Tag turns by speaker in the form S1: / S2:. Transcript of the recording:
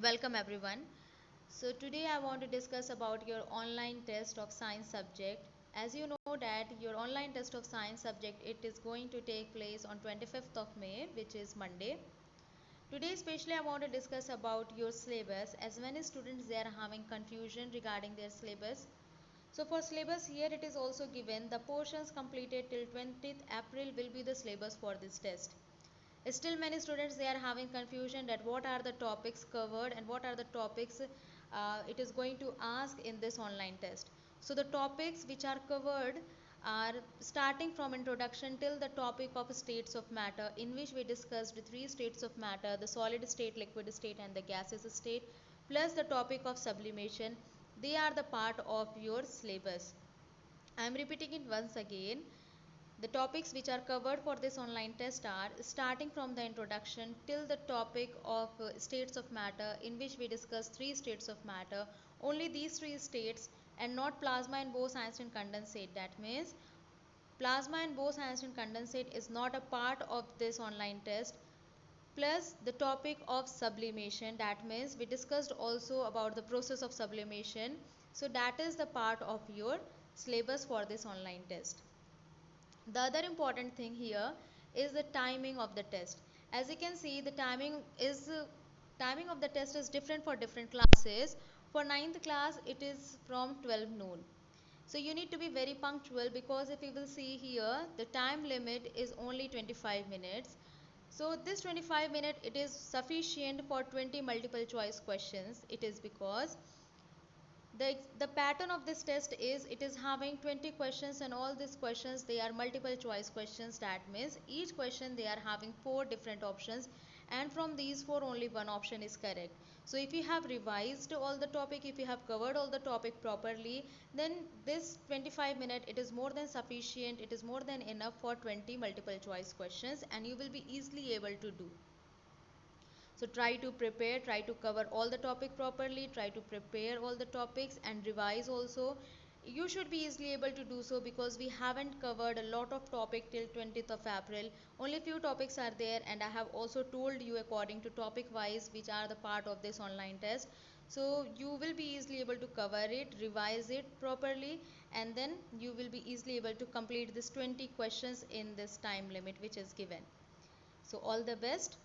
S1: Welcome everyone. So today I want to discuss about your online test of science subject. As you know that your online test of science subject, it is going to take place on 25th of May, which is Monday. Today especially I want to discuss about your syllabus, as many students they are having confusion regarding their syllabus. So for syllabus here it is also given the portions completed till 20th April will be the syllabus for this test. Still many students they are having confusion that what are the topics covered and what are the topics it is going to ask in this online test. So the topics which are covered are starting from introduction till the topic of states of matter, in which we discussed three states of matter: the solid state, liquid state and the gaseous state, plus the topic of sublimation. They are the part of your syllabus. I am repeating it once again. The topics which are covered for this online test are starting from the introduction till the topic of states of matter, in which we discuss three states of matter, only these three states, and not plasma and Bose-Einstein condensate. That means plasma and Bose-Einstein condensate is not a part of this online test. Plus the topic of sublimation, that means we discussed also about the process of sublimation. So that is the part of your syllabus for this online test. The other important thing here is the timing of the test. As you can see, the timing of the test is different for different classes. For ninth class it is from 12 noon. So you need to be very punctual, because if you will see here, the time limit is only 25 minutes. So this 25 minute it is sufficient for 20 multiple choice questions. It is because the pattern of this test is it is having 20 questions, and all these questions they are multiple choice questions. That means each question they are having four different options, and from these four only one option is correct. So if you have revised all the topic, if you have covered all the topic properly, then this 25 minute it is more than sufficient, it is more than enough for 20 multiple choice questions, and you will be easily able to do. So try to prepare, try to cover all the topic properly, try to prepare all the topics and revise also. You should be easily able to do so, because we haven't covered a lot of topic till 20th of April. Only few topics are there, and I have also told you according to topic wise which are the part of this online test. So you will be easily able to cover it, revise it properly, and then you will be easily able to complete this 20 questions in this time limit which is given. So all the best.